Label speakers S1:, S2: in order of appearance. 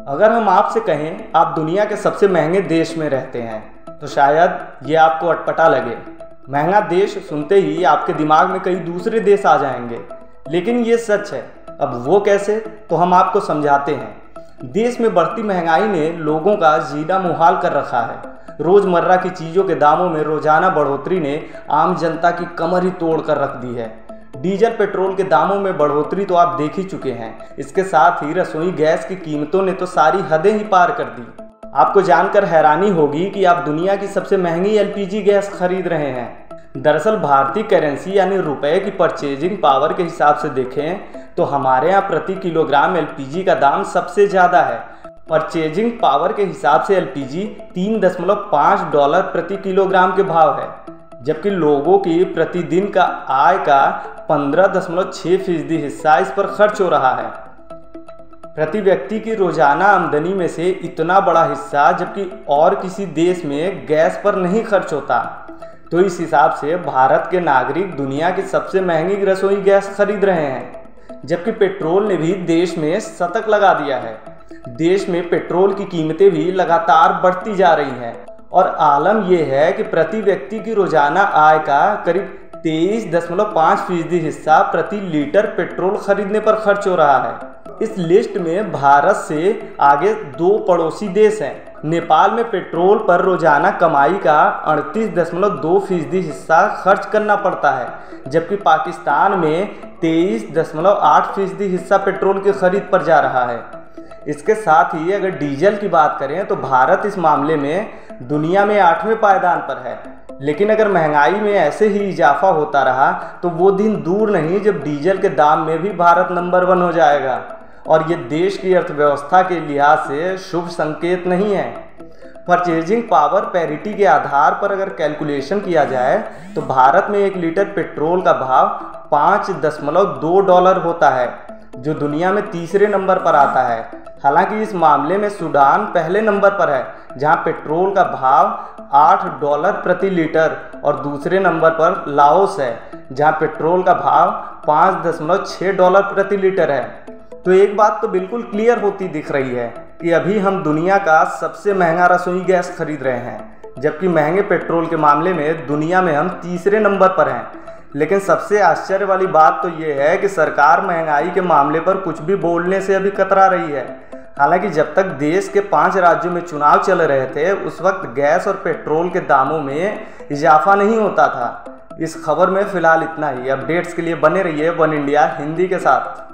S1: अगर हम आपसे कहें आप दुनिया के सबसे महंगे देश में रहते हैं तो शायद ये आपको अटपटा लगे। महंगा देश सुनते ही आपके दिमाग में कई दूसरे देश आ जाएंगे, लेकिन ये सच है। अब वो कैसे, तो हम आपको समझाते हैं। देश में बढ़ती महंगाई ने लोगों का जीना मुहाल कर रखा है। रोज़मर्रा की चीज़ों के दामों में रोजाना बढ़ोतरी ने आम जनता की कमर ही तोड़ कर रख दी है। डीजल पेट्रोल के दामों में बढ़ोतरी तो आप देख ही चुके हैं। इसके साथ ही रसोई गैस की कीमतों ने तो सारी हदें ही पार कर दी। आपको जानकर हैरानी होगी कि आप दुनिया की सबसे महंगी एलपीजी गैस खरीद रहे हैं। दरअसल भारतीय करेंसी यानी रुपए की परचेजिंग पावर के हिसाब से देखें तो हमारे यहाँ प्रति किलोग्राम एलपीजी का दाम सबसे ज़्यादा है। परचेजिंग पावर के हिसाब से एलपीजी $3.5 प्रति किलोग्राम के भाव है, जबकि लोगों की प्रतिदिन का आय का 15.6% हिस्सा इस पर खर्च हो रहा है। प्रति व्यक्ति की रोजाना आमदनी में से इतना बड़ा हिस्सा जबकि और किसी देश में गैस पर नहीं खर्च होता। तो इस हिसाब से भारत के नागरिक दुनिया की सबसे महंगी रसोई गैस खरीद रहे हैं, जबकि पेट्रोल ने भी देश में शतक लगा दिया है। देश में पेट्रोल की कीमतें भी लगातार बढ़ती जा रही हैं और आलम यह है कि प्रति व्यक्ति की रोजाना आय का करीब 23.5% हिस्सा प्रति लीटर पेट्रोल खरीदने पर खर्च हो रहा है। इस लिस्ट में भारत से आगे 2 पड़ोसी देश हैं। नेपाल में पेट्रोल पर रोजाना कमाई का 38.2% हिस्सा खर्च करना पड़ता है, जबकि पाकिस्तान में 23.8% हिस्सा पेट्रोल की खरीद पर जा रहा है। इसके साथ ही अगर डीजल की बात करें तो भारत इस मामले में दुनिया में 8वें पायदान पर है। लेकिन अगर महंगाई में ऐसे ही इजाफा होता रहा तो वो दिन दूर नहीं जब डीजल के दाम में भी भारत नंबर 1 हो जाएगा, और ये देश की अर्थव्यवस्था के लिहाज से शुभ संकेत नहीं है। परचेजिंग पावर पैरिटी के आधार पर अगर कैलकुलेशन किया जाए तो भारत में 1 लीटर पेट्रोल का भाव $5.2 होता है, जो दुनिया में तीसरे नंबर पर आता है। हालांकि इस मामले में सूडान पहले नंबर पर है, जहां पेट्रोल का भाव $8 प्रति लीटर, और दूसरे नंबर पर लाओस है, जहां पेट्रोल का भाव $5.6 प्रति लीटर है। तो एक बात तो बिल्कुल क्लियर होती दिख रही है कि अभी हम दुनिया का सबसे महंगा रसोई गैस खरीद रहे हैं, जबकि महंगे पेट्रोल के मामले में दुनिया में हम तीसरे नंबर पर हैं। लेकिन सबसे आश्चर्य वाली बात तो ये है कि सरकार महंगाई के मामले पर कुछ भी बोलने से अभी कतरा रही है। हालांकि जब तक देश के 5 राज्यों में चुनाव चल रहे थे उस वक्त गैस और पेट्रोल के दामों में इजाफा नहीं होता था। इस खबर में फिलहाल इतना ही। अपडेट्स के लिए बने रहिए वन इंडिया हिंदी के साथ।